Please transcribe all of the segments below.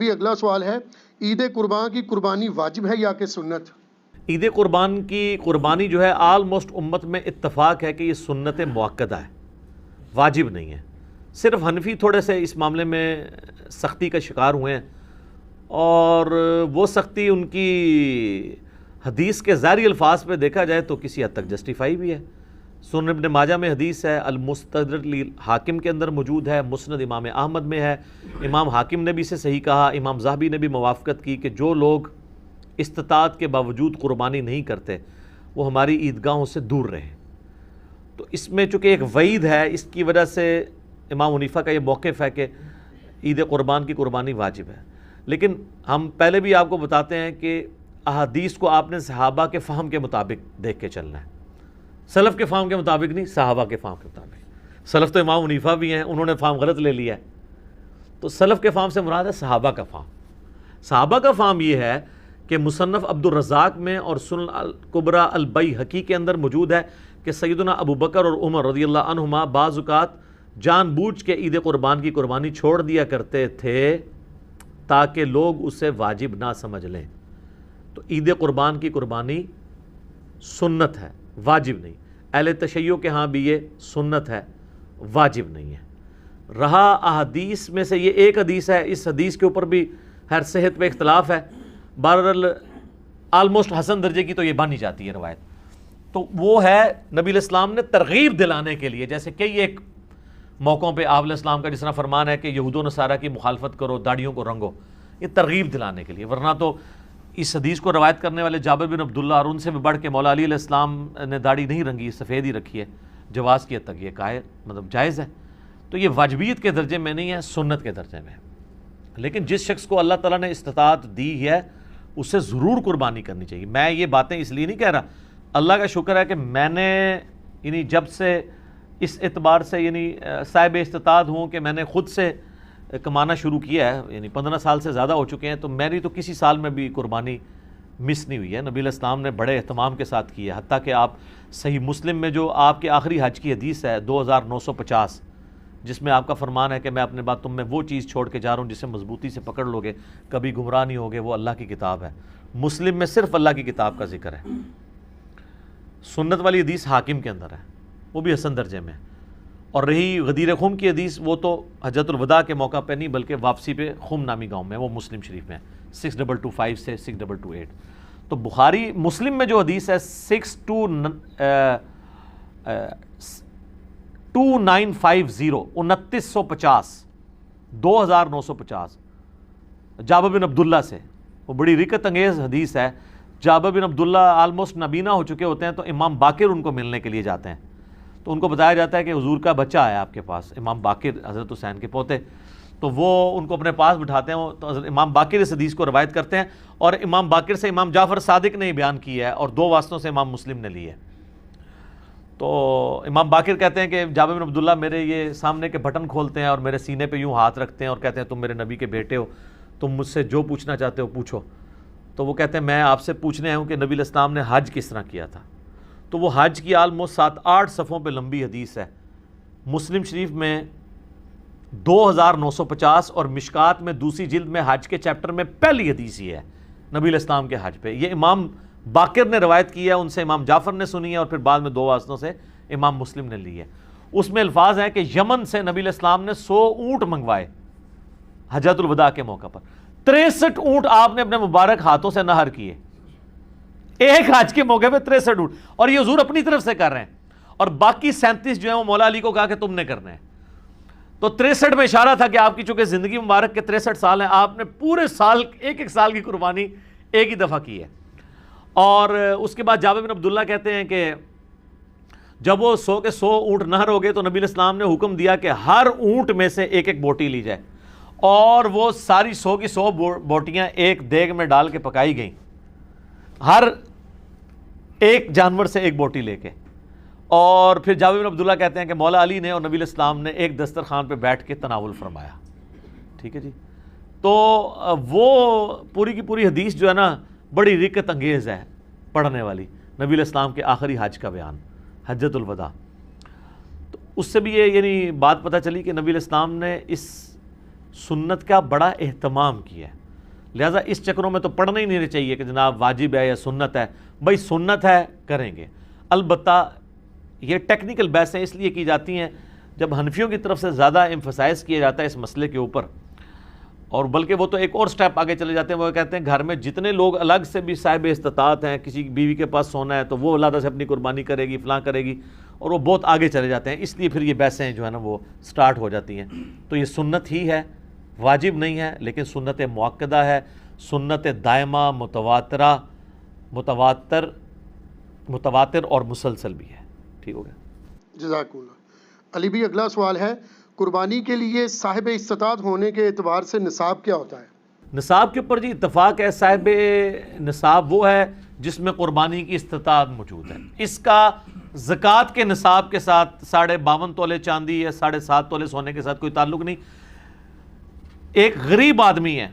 بھی اگلا سوال ہے، عید قربان کی قربانی واجب ہے یا کہ سنت؟ عید قربان کی قربانی جو ہے آلموسٹ امت میں اتفاق ہے کہ یہ سنت مؤکدہ ہے، واجب نہیں ہے۔ صرف حنفی تھوڑے سے اس معاملے میں سختی کا شکار ہوئے ہیں، اور وہ سختی ان کی حدیث کے ظاہری الفاظ پہ دیکھا جائے تو کسی حد تک جسٹیفائی بھی ہے۔ سنن ابن ماجہ میں حدیث ہے، المستدرک حاکم کے اندر موجود ہے، مسند امام احمد میں ہے، امام حاکم نے بھی اسے صحیح کہا، امام ذہبی نے بھی موافقت کی کہ جو لوگ استطاعت کے باوجود قربانی نہیں کرتے وہ ہماری عیدگاہوں سے دور رہیں۔ تو اس میں چونکہ ایک وعید ہے، اس کی وجہ سے امام حنیفہ کا یہ موقف ہے کہ عید قربان کی قربانی واجب ہے۔ لیکن ہم پہلے بھی آپ کو بتاتے ہیں کہ احادیث کو آپ نے صحابہ کے فہم کے مطابق دیکھ کے چلنا ہے، سلف کے فہم کے مطابق نہیں، صحابہ کے فہم کے مطابق۔ سلف تو امام حنیفہ بھی ہیں، انہوں نے فہم غلط لے لیا ہے، تو سلف کے فہم سے مراد ہے صحابہ کا فہم۔ صحابہ کا فہم یہ ہے کہ مصنف عبد الرزاق میں اور سنن الکبریٰ البیہقی کے اندر موجود ہے کہ سیدنا ابو بکر اور عمر رضی اللہ عنہما بعض اوقات جان بوجھ کے عید قربان کی قربانی چھوڑ دیا کرتے تھے تاکہ لوگ اسے واجب نہ سمجھ لیں۔ تو عید قربان کی قربانی سنت ہے، واجب نہیں۔ اہل تشیع کے ہاں بھی یہ سنت ہے، واجب نہیں ہے۔ رہا احادیث میں سے یہ ایک حدیث ہے، اس حدیث کے اوپر بھی ہر صحت پہ اختلاف ہے، بہرحال آلموسٹ حسن درجے کی تو یہ بانی جاتی ہے روایت۔ تو وہ ہے نبی علیہ السلام نے ترغیب دلانے کے لیے، جیسے کئی ایک موقعوں پہ آپ علیہ السلام کا جس طرح فرمان ہے کہ یہود و نصارہ کی مخالفت کرو، داڑھیوں کو رنگو، یہ ترغیب دلانے کے لیے۔ ورنہ تو اس حدیث کو روایت کرنے والے جابر بن عبداللہ اور ان سے بھی بڑھ کے مولا علی علیہ السلام نے داڑھی نہیں رنگی، سفید ہی رکھی ہے، جواز کی حد تک یہ جائز ہے۔ تو یہ واجبیت کے درجے میں نہیں ہے، سنت کے درجے میں ہے۔ لیکن جس شخص کو اللہ تعالیٰ نے استطاعت دی ہے اسے ضرور قربانی کرنی چاہیے۔ میں یہ باتیں اس لیے نہیں کہہ رہا، اللہ کا شکر ہے کہ میں نے یعنی جب سے اس اعتبار سے یعنی صاحب استطاعت ہوں کہ میں نے خود سے کمانا شروع کیا ہے، یعنی 15 سال سے زیادہ ہو چکے ہیں، تو میری تو کسی سال میں بھی قربانی مس نہیں ہوئی ہے۔ نبی علیہ السلام نے بڑے اہتمام کے ساتھ کی ہے، حتیٰ کہ آپ صحیح مسلم میں جو آپ کے آخری حج کی حدیث ہے 2950، جس میں آپ کا فرمان ہے کہ میں اپنے بعد تم میں وہ چیز چھوڑ کے جا رہا ہوں جسے مضبوطی سے پکڑ لو گے، کبھی گمراہ نہیں ہوگے، وہ اللہ کی کتاب ہے۔ مسلم میں صرف اللہ کی کتاب کا ذکر ہے۔ سنت والی حدیث حاکم کے اندر ہے، وہ بھی حسن درجے میں ہے۔ اور رہی غدیر خم کی حدیث، وہ تو حجۃ الوداع کے موقع پہ نہیں بلکہ واپسی پہ خم نامی گاؤں میں، وہ مسلم شریف میں ہے 6225 سے 6228۔ تو بخاری مسلم میں جو حدیث ہے 2950 2950 جابر بن عبداللہ سے، وہ بڑی رکت انگیز حدیث ہے۔ جابر بن عبداللہ آلموسٹ نابینا ہو چکے ہوتے ہیں، تو امام باقر ان کو ملنے کے لیے جاتے ہیں، تو ان کو بتایا جاتا ہے کہ حضور کا بچہ ہے آپ کے پاس، امام باقر حضرت حسین کے پوتے، تو وہ ان کو اپنے پاس بٹھاتے ہیں، تو حضرت امام باقر اس حدیث کو روایت کرتے ہیں، اور امام باقر سے امام جعفر صادق نے بیان کی ہے، اور 2 واسطوں سے امام مسلم نے لی ہے۔ تو امام باقر کہتے ہیں کہ جابر بن عبداللہ میرے یہ سامنے کے بٹن کھولتے ہیں اور میرے سینے پہ یوں ہاتھ رکھتے ہیں اور کہتے ہیں تم میرے نبی کے بیٹے ہو، تم مجھ سے جو پوچھنا چاہتے ہو پوچھو۔ تو وہ کہتے ہیں میں آپ سے پوچھنے آیا ہوں کہ نبی علیہ السلام نے حج کس طرح کیا تھا۔ تو وہ حج کی آلموسٹ 7-8 صفحوں پہ لمبی حدیث ہے، مسلم شریف میں 2950 اور مشکات میں دوسری جلد میں حج کے چیپٹر میں پہلی حدیث یہ ہے نبی علیہ السلام کے حج پہ۔ یہ امام باقر نے روایت کی ہے، ان سے امام جعفر نے سنی ہے، اور پھر بعد میں 2 واسطوں سے امام مسلم نے لی ہے۔ اس میں الفاظ ہیں کہ یمن سے نبی علیہ السلام نے 100 اونٹ منگوائے حجۃ الوداع کے موقع پر، 63 اونٹ آپ نے اپنے مبارک ہاتھوں سے نہر کیے ایک حج کے موقع پہ، 63 اونٹ، اور یہ حضور اپنی طرف سے کر رہے ہیں، اور باقی 37 جو ہیں وہ مولا علی کو کہا کہ تم نے کرنا ہے۔ تو 63 میں اشارہ تھا کہ آپ کی چونکہ زندگی مبارک کے 63 سال ہیں، آپ نے پورے سال ایک سال کی قربانی ایک ہی دفعہ کی ہے۔ اور اس کے بعد جابر بن عبداللہ کہتے ہیں کہ جب وہ 100 کے 100 اونٹ نہر ہو گئے تو نبی علیہ السلام نے حکم دیا کہ ہر اونٹ میں سے ایک ایک بوٹی لی جائے، اور وہ ساری 100 کی 100 بوٹیاں ایک دیگ میں ڈال کے پکائی گئیں، ہر ایک جانور سے ایک بوٹی لے کے۔ اور پھر جابر بن عبداللہ کہتے ہیں کہ مولا علی نے اور نبی علیہ السلام نے ایک دسترخوان پہ بیٹھ کے تناول فرمایا۔ ٹھیک ہے جی، تو وہ پوری کی پوری حدیث جو ہے نا بڑی رکت انگیز ہے پڑھنے والی، نبی علیہ السلام کے آخری حج کا بیان، حجۃ الوداع۔ تو اس سے بھی یہ یعنی بات پتہ چلی کہ نبی علیہ السلام نے اس سنت کا بڑا اہتمام کیا ہے. لہٰذا اس چکروں میں تو پڑھنا ہی نہیں چاہیے کہ جناب واجب ہے یا سنت ہے. بھائی سنت ہے کریں گے. البتہ یہ ٹیکنیکل بحثیں اس لیے کی جاتی ہیں جب حنفیوں کی طرف سے زیادہ ایمفسائز کیا جاتا ہے اس مسئلے کے اوپر, اور بلکہ وہ تو ایک اور سٹیپ آگے چلے جاتے ہیں. وہ کہتے ہیں گھر میں جتنے لوگ الگ سے بھی صاحب استطاعت ہیں, کسی بیوی کے پاس سونا ہے تو وہ علیحدہ سے اپنی قربانی کرے گی, فلاں کرے گی, اور وہ بہت آگے چلے جاتے ہیں. اس لیے پھر یہ بحثیں جو ہے نا وہ سٹارٹ ہو جاتی ہیں. تو یہ سنت ہی ہے, واجب نہیں ہے, لیکن سنت مؤکدہ ہے, سنت دائمہ, متواتر اور مسلسل بھی ہے. ٹھیک ہو گیا, جزاک اللہ. علی بھی اگلا سوال ہے, قربانی کے لیے صاحب استطاعت ہونے کے اعتبار سے نصاب کیا ہوتا ہے؟ نصاب کے اوپر جی اتفاق ہے. صاحب نصاب وہ ہے جس میں قربانی کی استطاعت موجود ہے. اس کا زکوٰۃ کے نصاب کے ساتھ 52.5 تولے چاندی یا 7.5 تولے سونے کے ساتھ کوئی تعلق نہیں. ایک غریب آدمی ہے,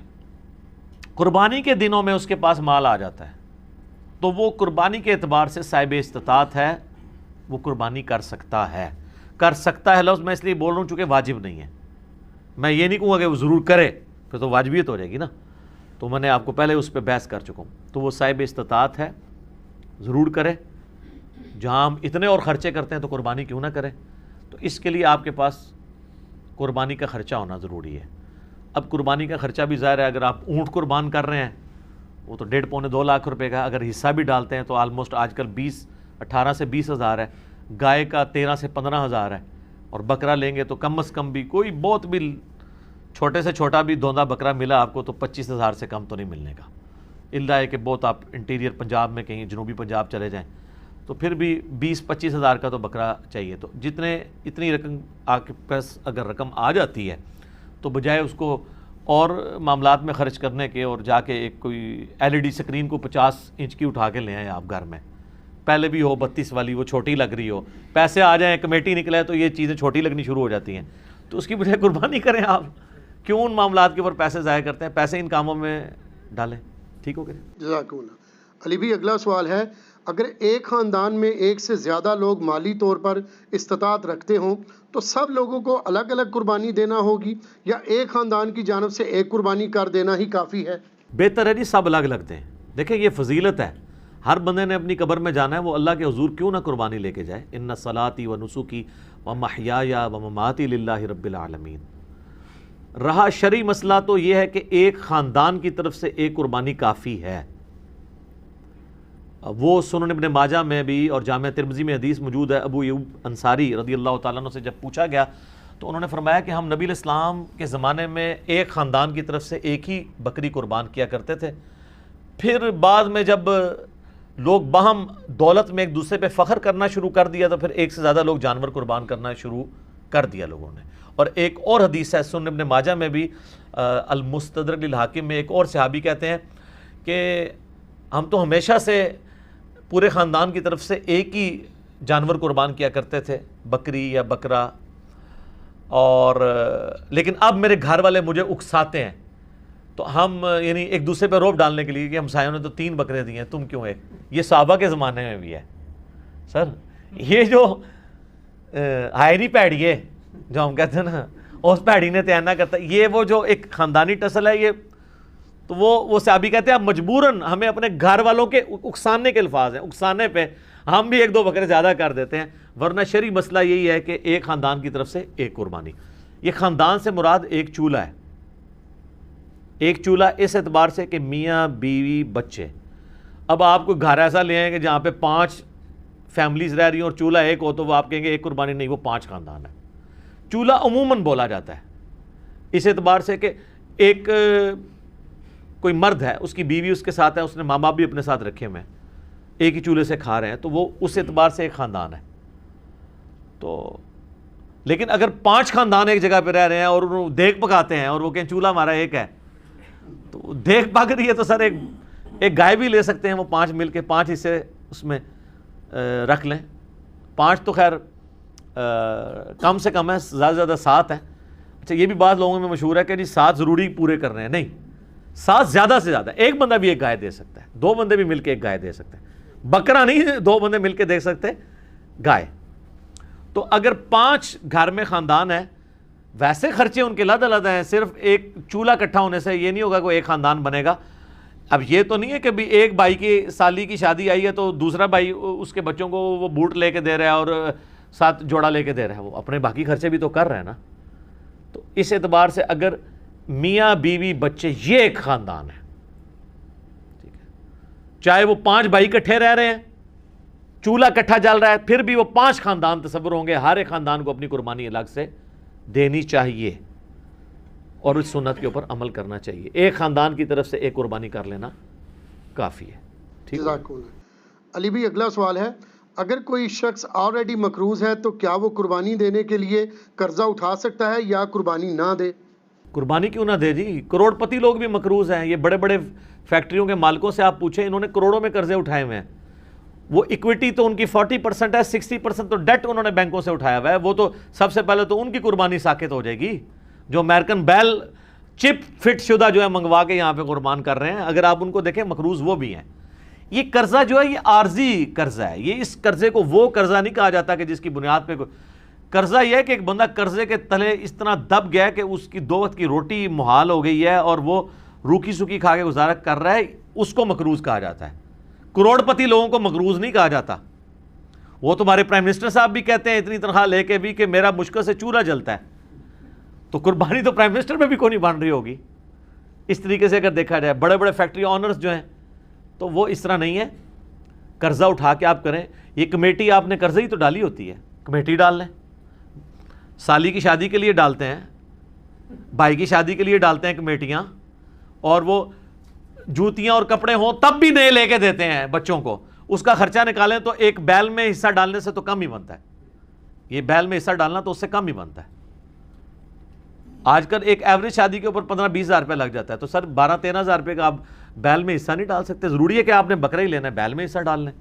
قربانی کے دنوں میں اس کے پاس مال آ جاتا ہے, تو وہ قربانی کے اعتبار سے صاحب استطاعت ہے, وہ قربانی کر سکتا ہے. کر سکتا ہے لفظ میں اس لیے بول رہا ہوں چونکہ واجب نہیں ہے. میں یہ نہیں کہوں گا کہ وہ ضرور کرے, پھر تو واجبیت ہو جائے گی نا. تو میں نے آپ کو پہلے اس پہ بحث کر چکا ہوں. تو وہ صاحب استطاعت ہے, ضرور کرے. جہاں ہم اتنے اور خرچے کرتے ہیں تو قربانی کیوں نہ کریں. تو اس کے لیے آپ کے پاس قربانی کا خرچہ ہونا ضروری ہے. اب قربانی کا خرچہ بھی ظاہر ہے, اگر آپ اونٹ قربان کر رہے ہیں وہ تو 1.5-2 لاکھ روپے کا, اگر حصہ بھی ڈالتے ہیں تو آلموسٹ آج کل 18 سے 20 ہزار ہے. گائے کا 13 سے 15 ہزار ہے, اور بکرا لیں گے تو کم از کم بھی کوئی بہت بھی چھوٹے سے چھوٹا بھی دوندا بکرا ملا آپ کو تو 25 ہزار سے کم تو نہیں ملنے کا. اللہ ہے کہ بہت آپ انٹیریئر پنجاب میں کہیں جنوبی پنجاب چلے جائیں تو پھر بھی 20-25 ہزار کا تو بکرا چاہیے. تو اتنی رقم آپ کے پاس اگر رقم آ جاتی ہے تو بجائے اس کو اور معاملات میں خرچ کرنے کے اور جا کے ایک کوئی LED سکرین کو 50 انچ کی اٹھا کے لے آئیں آپ گھر میں, پہلے بھی ہو 32 والی, وہ چھوٹی لگ رہی ہو, پیسے آ جائیں, کمیٹی نکلے تو یہ چیزیں چھوٹی لگنی شروع ہو جاتی ہیں. تو اس کی بجائے قربانی کریں آپ. کیوں ان معاملات کے اوپر پیسے ضائع کرتے ہیں؟ پیسے ان کاموں میں ڈالیں. ٹھیک ہو گیا, جزاک اللہ. علی بھی اگلا سوال ہے, اگر ایک خاندان میں ایک سے زیادہ لوگ مالی طور پر استطاعت رکھتے ہوں تو سب لوگوں کو الگ الگ قربانی دینا ہوگی یا ایک خاندان کی جانب سے ایک قربانی کر دینا ہی کافی ہے؟ بہتر ہے جی سب الگ الگ دیں. دیکھیں یہ فضیلت ہے, ہر بندے نے اپنی قبر میں جانا ہے, وہ اللہ کے حضور کیوں نہ قربانی لے کے جائے. ان صلاتی و نسکی و محیای و مماتی للہ رب العالمین. رہا شرعی مسئلہ تو یہ ہے کہ ایک خاندان کی طرف سے ایک قربانی کافی ہے. وہ سنن ابن ماجہ میں بھی اور جامع ترمذی میں حدیث موجود ہے. ابو ایوب انصاری رضی اللہ تعالیٰ عنہ سے جب پوچھا گیا تو انہوں نے فرمایا کہ ہم نبی علیہ السلام کے زمانے میں ایک خاندان کی طرف سے ایک ہی بکری قربان کیا کرتے تھے. پھر بعد میں جب لوگ باہم دولت میں ایک دوسرے پہ فخر کرنا شروع کر دیا تو پھر ایک سے زیادہ لوگ جانور قربان کرنا شروع کر دیا لوگوں نے. اور ایک اور حدیث ہے سنن ابن ماجہ میں بھی, المستدرک للحاکم میں, ایک اور صحابی کہتے ہیں کہ ہم تو ہمیشہ سے پورے خاندان کی طرف سے ایک ہی جانور قربان کیا کرتے تھے, بکری یا بکرا, اور لیکن اب میرے گھر والے مجھے اکساتے ہیں تو ہم یعنی ایک دوسرے پہ روب ڈالنے کے لیے کہ ہمسایوں نے تو 3 بکرے دیے ہیں, تم کیوں ایک. یہ صحابہ کے زمانے میں بھی ہے سر. یہ جو ہائری پیڑی ہے جو ہم کہتے ہیں نا, اس پیڑی نے تیانہ کرتا, یہ وہ جو ایک خاندانی ٹسل ہے یہ. تو وہ صحابی کہتے ہیں مجبوراً ہمیں اپنے گھر والوں کے اکسانے کے الفاظ ہیں, اکسانے پہ ہم بھی 1-2 بکرے زیادہ کر دیتے ہیں, ورنہ شرعی مسئلہ یہی ہے کہ ایک خاندان کی طرف سے ایک قربانی. یہ خاندان سے مراد ایک چولہا ہے. ایک چولہا اس اعتبار سے کہ میاں بیوی بچے. اب آپ کوئی گھر ایسا لے آئیں کہ جہاں پہ 5 فیملیز رہ رہی ہیں اور چولہا ایک ہو تو وہ آپ کہیں گے ایک قربانی نہیں, وہ 5 خاندان ہے. چولہا عموماً بولا جاتا ہے اس اعتبار سے کہ ایک کوئی مرد ہے, اس کی بیوی اس کے ساتھ ہے, اس نے ماں باپ بھی اپنے ساتھ رکھے ہوئے ہیں, ایک ہی چولہے سے کھا رہے ہیں, تو وہ اس اعتبار سے ایک خاندان ہے. تو لیکن اگر 5 خاندان ایک جگہ پہ رہ رہے ہیں اور انہوں دیکھ پکاتے ہیں اور وہ کہیں چولہا ہمارا ایک ہے, تو دیکھ پک رہی ہے تو سر ایک گائے بھی لے سکتے ہیں وہ 5 مل کے 5 حصے اس میں رکھ لیں. 5 تو خیر کم سے کم ہے, زیادہ سے زیادہ 7 ہے. اچھا یہ بھی بات لوگوں میں مشہور ہے کہ جی 7 ضروری پورے کر رہے ہیں, نہیں, 7 زیادہ سے زیادہ. ایک بندہ بھی ایک گائے دے سکتا ہے, 2 بندے بھی مل کے ایک گائے دے سکتے ہیں. بکرا نہیں, 2 بندے مل کے دے سکتے گائے. تو اگر 5 گھر میں خاندان ہے ویسے خرچے ان کے علیحدہ علیحدہ ہیں. صرف ایک چولہا اکٹھا ہونے سے یہ نہیں ہوگا کوئی ایک خاندان بنے گا. اب یہ تو نہیں ہے کہ بھی ایک بھائی کی سالی کی شادی آئی ہے تو دوسرا بھائی اس کے بچوں کو وہ بوٹ لے کے دے رہا ہے اور ساتھ جوڑا لے کے دے رہا ہے. وہ اپنے باقی خرچے بھی تو کر رہے ہیں نا. تو اس اعتبار سے اگر میاں بیوی بچے یہ ایک خاندان ہے, ٹھیک ہے, چاہے وہ 5 بھائی اکٹھے رہ رہے ہیں, چولہا اکٹھا جل رہا ہے, پھر بھی وہ 5 خاندان تصور ہوں گے. ہر ایک خاندان کو اپنی قربانی الگ سے دینی چاہیے اور اس سنت کے اوپر عمل کرنا چاہیے. ایک خاندان کی طرف سے ایک قربانی کر لینا کافی ہے. ٹھیک ہے. علی بھائی اگلا سوال ہے, اگر کوئی شخص آلریڈی مقروض ہے تو کیا وہ قربانی دینے کے لیے قرضہ اٹھا سکتا ہے یا قربانی نہ دے؟ قربانی کیوں نہ دے جی, کروڑ پتی لوگ بھی مقروض ہیں. یہ بڑے بڑے فیکٹریوں کے مالکوں سے آپ پوچھیں, انہوں نے کروڑوں میں قرضے اٹھائے ہوئے ہیں. وہ ایکویٹی تو ان کی 40% ہے, 60% تو ڈیٹ انہوں نے بینکوں سے اٹھایا ہوا ہے. وہ تو سب سے پہلے تو ان کی قربانی ساقط ہو جائے گی جو امریکن بیل چپ فٹ شدہ جو ہے منگوا کے یہاں پہ قربان کر رہے ہیں. اگر آپ ان کو دیکھیں مقروض وہ بھی ہیں. یہ قرضہ جو ہے یہ عارضی قرضہ ہے. یہ اس قرضے کو وہ قرضہ نہیں کہا جاتا کہ جس کی بنیاد پہ قرضہ یہ ہے کہ ایک بندہ قرضے کے تلے اس طرح دب گیا کہ اس کی 2 وقت کی روٹی محال ہو گئی ہے اور وہ روکی سوکی کھا کے گزارا کر رہا ہے, اس کو مقروض کہا جاتا ہے. کروڑ پتی لوگوں کو مقروض نہیں کہا جاتا. وہ تمہارے پرائم منسٹر صاحب بھی کہتے ہیں اتنی تنخواہ لے کے بھی کہ میرا مشکل سے چولہا جلتا ہے. تو قربانی تو پرائم منسٹر میں بھی کوئی نہیں بن رہی ہوگی. اس طریقے سے اگر دیکھا جائے بڑے بڑے فیکٹری آنرز جو ہیں تو وہ اس طرح نہیں ہے. قرضہ اٹھا کے آپ کریں. یہ کمیٹی آپ نے قرضے ہی تو ڈالی ہوتی ہے, کمیٹی ڈال لیں. سالی کی شادی کے لیے ڈالتے ہیں, بھائی کی شادی کے لیے ڈالتے ہیں کمیٹیاں, اور وہ جوتیاں اور کپڑے ہوں تب بھی نئے لے کے دیتے ہیں بچوں کو. اس کا خرچہ نکالیں تو ایک بیل میں حصہ ڈالنے سے تو کم ہی بنتا ہے. یہ بیل میں حصہ ڈالنا تو اس سے کم ہی بنتا ہے. آج کل ایک ایوریج شادی کے اوپر 15-20 ہزار روپے لگ جاتا ہے. تو سر 12-13 ہزار روپے کا آپ بیل میں حصہ نہیں ڈال سکتے. ضروری ہے کہ آپ نے بکرا ہی لینا ہے, بیل میں حصہ ڈال لیں.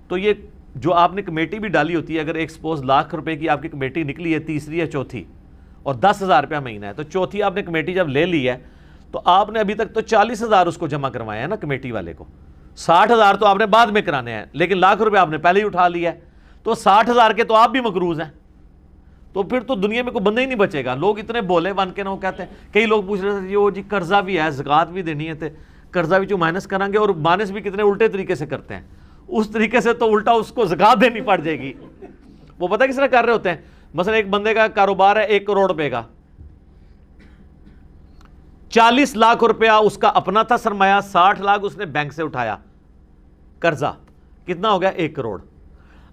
تو یہ جو آپ نے کمیٹی بھی ڈالی ہوتی ہے, اگر ایک سپوز لاکھ روپے کی آپ کی کمیٹی نکلی ہے, تیسری یا چوتھی, اور 10,000 روپیہ مہینہ ہے, تو چوتھی آپ نے کمیٹی جب لے لی ہے تو آپ نے ابھی تک تو 40,000 اس کو جمع کروائے ہیں نا کمیٹی والے کو. 60,000 تو آپ نے بعد میں کرانے ہیں, لیکن لاکھ روپے آپ نے پہلے ہی اٹھا لیا ہے. تو 60,000 کے تو آپ بھی مقروض ہیں. تو پھر تو دنیا میں کوئی بندہ ہی نہیں بچے گا. لوگ اتنے بولے بن کے نا, وہ کہتے ہیں, کئی لوگ پوچھ رہے تھے جی قرضہ بھی ہے, زکوٰۃ بھی دینی ہے, تے قرضہ بھی جو مائنس کریں گے, اور مائنس بھی کتنے الٹے طریقے سے کرتے ہیں. اس طریقے سے تو الٹا اس کو زکوٰۃ دینی پڑ جائے گی. وہ پتہ کس طرح کر رہے ہوتے ہیں, مثلا ایک بندے کا کاروبار ہے 1 کروڑ روپے کا, 40 لاکھ روپیہ اس کا اپنا تھا سرمایہ, 60 لاکھ اس نے بینک سے اٹھایا قرضہ, کتنا ہو گیا 1 کروڑ.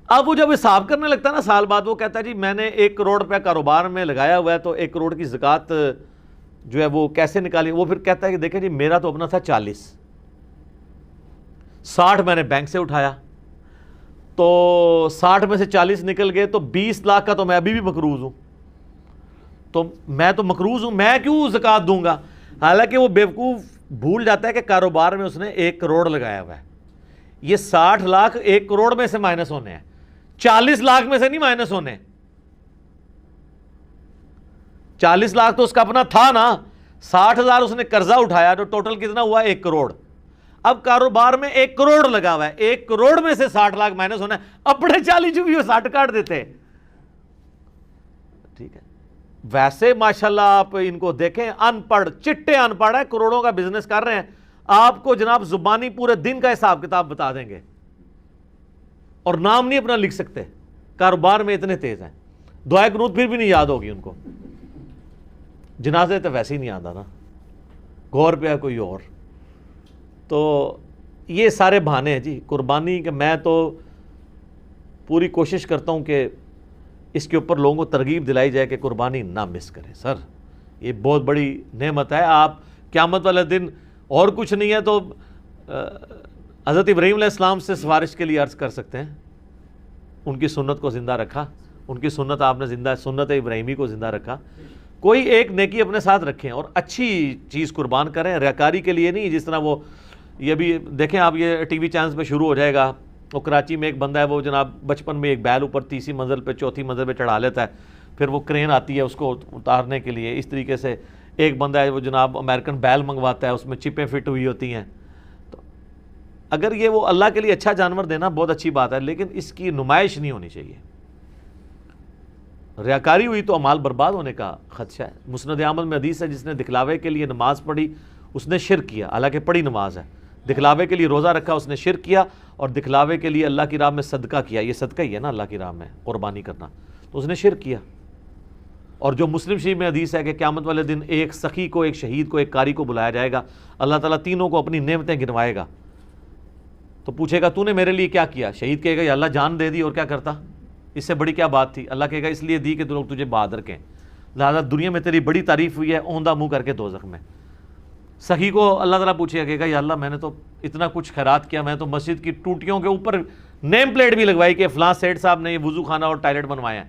اب وہ جب حساب کرنے لگتا ہے نا سال بعد, وہ کہتا ہے جی میں نے 1 کروڑ روپیہ کاروبار میں لگایا ہوا ہے, تو 1 کروڑ کی زکوٰۃ جو ہے وہ کیسے نکالی. وہ پھر کہتا ہے کہ دیکھیں جی میرا تو اپنا تھا 40, 60 میں نے بینک سے اٹھایا, تو 60 میں سے 40 نکل گئے, تو 20 لاکھ کا تو میں ابھی بھی مقروض ہوں. تو میں تو مقروض ہوں, میں کیوں زکوٰۃ دوں گا. حالانکہ وہ بیوقوف بھول جاتا ہے کہ کاروبار میں اس نے 1 کروڑ لگایا ہوا ہے. یہ 60 لاکھ 1 کروڑ میں سے مائنس ہونے ہیں, 40 لاکھ میں سے نہیں مائنس ہونے. 40 لاکھ تو اس کا اپنا تھا نا, 60,000 اس نے قرضہ اٹھایا, تو ٹوٹل کتنا ہوا 1 کروڑ. اب کاروبار میں 1 کروڑ لگا ہوا ہے, 1 کروڑ میں سے 60 لاکھ مائنس ہونا ہے, اپنے 40 جو بھی وہ 60 کاٹ دیتے. ٹھیک ہے. ویسے ماشاءاللہ آپ ان کو دیکھیں, ان پڑھ چٹے ان پڑھ ہے, کروڑوں کا بزنس کر رہے ہیں, آپ کو جناب زبانی پورے دن کا حساب کتاب بتا دیں گے, اور نام نہیں اپنا لکھ سکتے, کاروبار میں اتنے تیز ہیں. دعائے قنوت پھر بھی نہیں یاد ہوگی ان کو, جنازے تو ویسے ہی نہیں آتا نا, غور پہ ہے کوئی اور. تو یہ سارے بہانے ہیں جی قربانی کے. میں تو پوری کوشش کرتا ہوں کہ اس کے اوپر لوگوں کو ترغیب دلائی جائے کہ قربانی نہ مس کریں. سر یہ بہت بڑی نعمت ہے. آپ قیامت والے دن اور کچھ نہیں ہے تو حضرت ابراہیم علیہ السلام سے سفارش کے لیے عرض کر سکتے ہیں, ان کی سنت کو زندہ رکھا, ان کی سنت آپ نے زندہ, سنت ابراہیمی کو زندہ رکھا. کوئی ایک نیکی اپنے ساتھ رکھیں اور اچھی چیز قربان کریں, ریاکاری کے لیے نہیں. جس طرح وہ یہ بھی دیکھیں آپ, یہ ٹی وی چینلز پہ شروع ہو جائے گا. وہ کراچی میں ایک بندہ ہے, وہ جناب بچپن میں ایک بیل اوپر 30 منزل پہ 4تھی منزل پہ چڑھا لیتا ہے, پھر وہ کرین آتی ہے اس کو اتارنے کے لیے. اس طریقے سے ایک بندہ ہے وہ جناب امریکن بیل منگواتا ہے, اس میں چپیں فٹ ہوئی ہوتی ہیں. تو اگر یہ وہ اللہ کے لیے اچھا جانور دینا بہت اچھی بات ہے, لیکن اس کی نمائش نہیں ہونی چاہیے. ریاکاری ہوئی تو اعمال برباد ہونے کا خدشہ ہے۔ مسند احمد میں حدیث ہے جس نے دکھلاوے کے لیے نماز پڑھی اس نے شرک کیا، حالانکہ پڑھی نماز ہے، دکھلاوے کے لیے روزہ رکھا اس نے شرک کیا، اور دکھلاوے کے لیے اللہ کی راہ میں صدقہ کیا، یہ صدقہ ہی ہے نا اللہ کی راہ میں قربانی کرنا، تو اس نے شرک کیا۔ اور جو مسلم شریف میں حدیث ہے کہ قیامت والے دن ایک سخی کو، ایک شہید کو، ایک قاری کو بلایا جائے گا، اللہ تعالیٰ تینوں کو اپنی نعمتیں گنوائے گا، تو پوچھے گا تو نے میرے لیے کیا کیا؟ شہید کہے گا یا اللہ جان دے دی اور کیا کرتا، اس سے بڑی کیا بات تھی؟ اللہ کہے گا اس لیے دی کہ لوگ تجھے بہادر کہیں، لہٰذا دنیا میں تیری بڑی تعریف ہوئی ہے، اوندھا منہ کر کے دوزخ میں۔ سخی کو اللہ تعالیٰ پوچھے گا، کہے گا یا اللہ میں نے تو اتنا کچھ خیرات کیا، میں تو مسجد کی ٹوٹیوں کے اوپر نیم پلیٹ بھی لگوائی کہ فلاں سیٹ صاحب نے یہ وضو خانہ اور ٹائلٹ بنوایا ہے،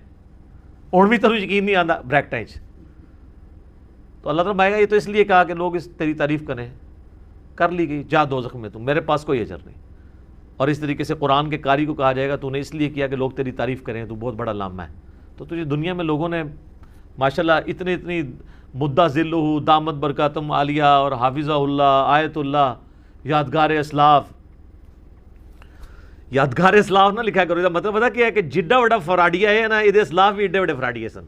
اور بھی تجھے یقین نہیں آتا بریکٹائنچ، تو اللہ تعالیٰ بھائے گا یہ تو اس لیے کہا کہ لوگ اس تیری تعریف کریں، کر لی گئی، جا دوزخ میں، تم میرے پاس کوئی اجر نہیں۔ اور اس طریقے سے قرآن کے قاری کو کہا جائے گا تو نے اس لیے کیا کہ لوگ تیری تعریف کریں، تو بہت بڑا لامہ ہے۔ تو تجھے دنیا میں لوگوں نے ماشاءاللہ اتنی مدہ ذلہ دامت برکاتم عالیہ اور حافظہ اللہ، آیت اللہ، یادگار اسلاف نہ لکھا کرو، یہ مطلب پتا کیا ہے کہ جڈا وڈا فراڈیا ہے نا، یہ اسلاف بھی ایڈے وڈے فراڈیے سن،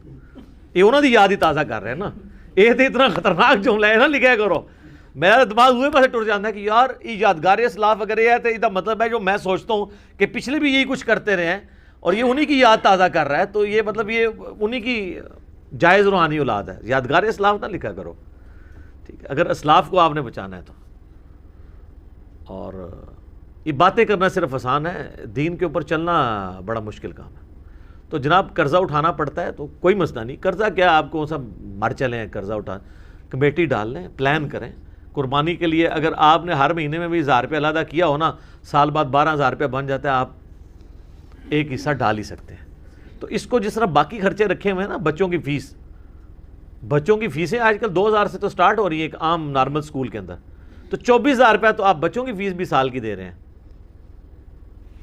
یہ انہوں دی یاد ہی تازہ کر رہے ہیں نا، یہ تو اتنا خطرناک جملہ ہے نا لکھا کرو۔ میرا دماغ ہوئے پاسے ٹوٹ جاتا ہے کہ یار یہ یادگار اسلاف اگر یہ ہے تو یہ مطلب ہے جو میں سوچتا ہوں کہ پچھلے بھی یہی کچھ کرتے رہے ہیں اور یہ انہی کی یاد تازہ کر رہا ہے، تو یہ مطلب یہ انہی کی جائز روحانی اولاد ہے۔ یادگار اسلاف نہ لکھا کرو، ٹھیک ہے، اگر اسلاف کو آپ نے بچانا ہے تو۔ اور یہ باتیں کرنا صرف آسان ہے، دین کے اوپر چلنا بڑا مشکل کام ہے۔ تو جناب قرضہ اٹھانا پڑتا ہے تو کوئی مسئلہ نہیں، قرضہ کیا آپ کو سب مر چلیں، قرضہ اٹھا کمیٹی ڈال لیں، پلان کریں قربانی کے لیے۔ اگر آپ نے ہر مہینے میں بھی 1000 روپے علیحدہ کیا ہو نا، سال بعد 12,000 روپے بن جاتا ہے، آپ ایک حصہ ڈال ہی سکتے ہیں۔ تو اس کو جس طرح باقی خرچے رکھے ہوئے ہیں نا، بچوں کی فیسیں آج کل 2000 سے تو سٹارٹ ہو رہی ہے ایک عام نارمل سکول کے اندر، تو 24,000 روپے تو آپ بچوں کی فیس بھی سال کی دے رہے ہیں،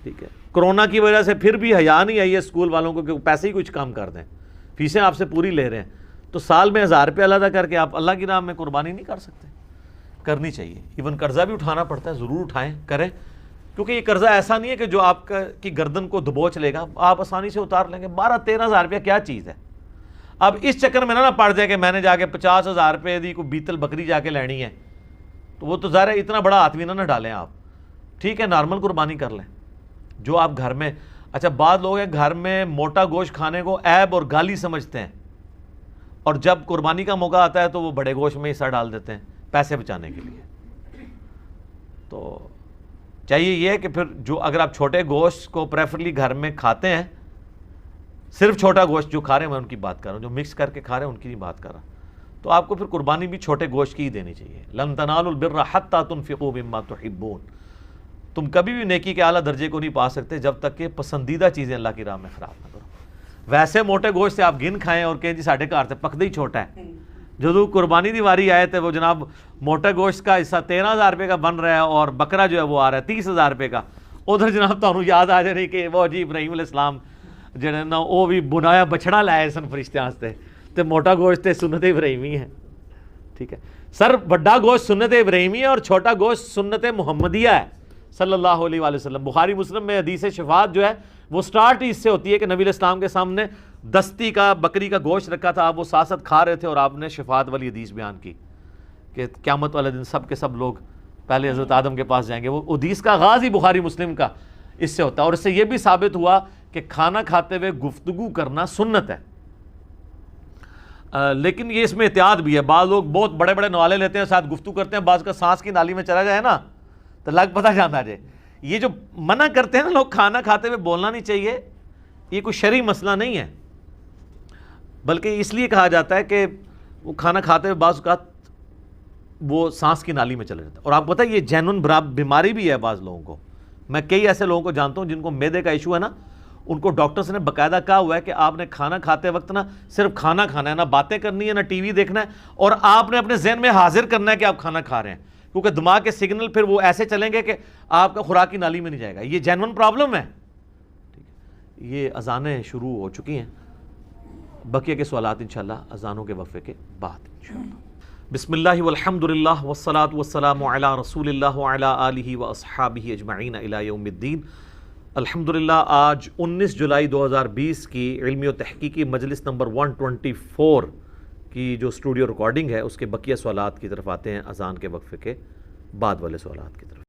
ٹھیک ہے۔ کرونا کی وجہ سے پھر بھی حیا نہیں آئی ہے اسکول والوں کو کہ پیسے ہی کچھ کم کر دیں، فیسیں آپ سے پوری لے رہے ہیں، تو سال میں 1000 روپے علیحدہ کر کے آپ اللہ کی راہ میں قربانی نہیں کر سکتے؟ کرنی چاہیے۔ ایون قرضہ بھی اٹھانا پڑتا ہے، ضرور اٹھائیں، کریں، کیونکہ یہ قرضہ ایسا نہیں ہے کہ جو آپ کی گردن کو دبوچ لے گا، آپ آسانی سے اتار لیں گے۔ 12-13,000 روپیہ کیا چیز ہے؟ اب اس چکر میں نہ پڑ جائے کہ میں نے جا کے 50,000 روپے دی کوئی بیتل بکری جا کے لینی ہے، تو وہ تو ظاہر ہے اتنا بڑا ہاتھ بھی نہ ڈالیں آپ، ٹھیک ہے، نارمل قربانی کر لیں جو آپ گھر میں۔ اچھا بعض لوگ ہیں گھر میں موٹا گوشت کھانے کو عیب اور گالی سمجھتے ہیں، اور جب قربانی کا موقع آتا ہے تو وہ بڑے گوشت میں حصہ ڈال دیتے ہیں پیسے بچانے کے لیے۔ تو چاہیے یہ ہے کہ پھر جو اگر آپ چھوٹے گوشت کو پریفرلی گھر میں کھاتے ہیں، صرف چھوٹا گوشت جو کھا رہے ہیں، میں ان کی بات کر رہا ہوں، جو مکس کر کے کھا رہے ہیں ان کی نہیں بات کر رہا، تو آپ کو پھر قربانی بھی چھوٹے گوشت کی ہی دینی چاہیے۔ لن تنالوا البر حتی تنفقوا مما تحبون، تم کبھی بھی نیکی کے اعلیٰ درجے کو نہیں پا سکتے جب تک کہ پسندیدہ چیزیں اللہ کی راہ میں خراب نہ کرو۔ ویسے موٹے گوشت سے آپ گن کھائیں اور کہیں جی ساڈے گھر سے پکدا ہی چھوٹا ہے، جدو قربانی دی واری آئے تھے وہ جناب موٹے گوشت کا حصہ 13,000 روپے کا بن رہا ہے اور بکرا جو ہے وہ آ رہا ہے 30,000 روپے کا، ادھر جناب تمہیں یاد آ جائے کہ وہ جی ابراہیم علیہ السلام جڑے نا وہ بھی بنایا بچڑا لائے سن فرشتے واسطے، تے موٹا گوشت تے سنت ابراہیمی ہے، ٹھیک ہے۔ سر بڑا گوشت سنت ابراہیمی ہے اور چھوٹا گوشت سنت محمدیہ ہے صلی اللہ علیہ وآلہ وسلم۔ بخاری مسلم میں حدیث شفاعت جو ہے وہ سٹارٹ ہی اس سے ہوتی ہے کہ نبی علیہ السلام کے سامنے دستی کا بکری کا گوشت رکھا تھا، آپ وہ ساتھ ساتھ کھا رہے تھے اور آپ نے شفاعت والی حدیث بیان کی کہ قیامت والے دن سب کے سب لوگ پہلے حضرت آدم کے پاس جائیں گے۔ وہ حدیث کا آغاز ہی بخاری مسلم کا اس سے ہوتا ہے، اور اس سے یہ بھی ثابت ہوا کہ کھانا کھاتے ہوئے گفتگو کرنا سنت ہے، لیکن یہ اس میں احتیاط بھی ہے۔ بعض لوگ بہت بڑے بڑے نوالے لیتے ہیں، ساتھ گفتگو کرتے ہیں، بعض کا سانس کی نالی میں چلا جائے نا تو لگ پتہ جانا جائے۔ یہ جو منع کرتے ہیں نا لوگ کھانا کھاتے ہوئے بولنا نہیں چاہیے، یہ کوئی شرعی مسئلہ نہیں ہے، بلکہ اس لیے کہا جاتا ہے کہ وہ کھانا کھاتے ہوئے بعض اوقات وہ سانس کی نالی میں چلا جاتا ہے۔ اور آپ کو پتہ ہے یہ جینون بیماری بھی ہے بعض لوگوں کو، میں کئی ایسے لوگوں کو جانتا ہوں جن کو معدے کا ایشو ہے نا، ان کو ڈاکٹرز نے باقاعدہ کہا ہوا ہے کہ آپ نے کھانا کھاتے وقت نا صرف کھانا کھانا ہے، نہ باتیں کرنی ہے، نہ ٹی وی دیکھنا ہے، اور آپ نے اپنے ذہن میں حاضر کرنا ہے کہ آپ کھانا کھا رہے ہیں، کیونکہ دماغ کے سگنل پھر وہ ایسے چلیں گے کہ آپ کا خوراک کی نالی میں نہیں جائے گا۔ یہ جینون پرابلم ہے، ٹھیک ہے۔ یہ اذانیں شروع ہو چکی ہیں، بقیہ کے سوالات انشاءاللہ اذانوں کے وقفے کے بعد انشاءاللہ۔ بسم اللہ والحمد للہ والصلاة والسلام علی رسول اللہ وعلی آلہ واصحابہ اجمعین الی یوم الدین۔ الحمدللہ آج 19 جولائی 2020 کی علمی و تحقیقی مجلس نمبر 124 کی جو اسٹوڈیو ریکارڈنگ ہے اس کے بقیہ سوالات کی طرف آتے ہیں اذان کے وقفے کے بعد والے سوالات کی طرف.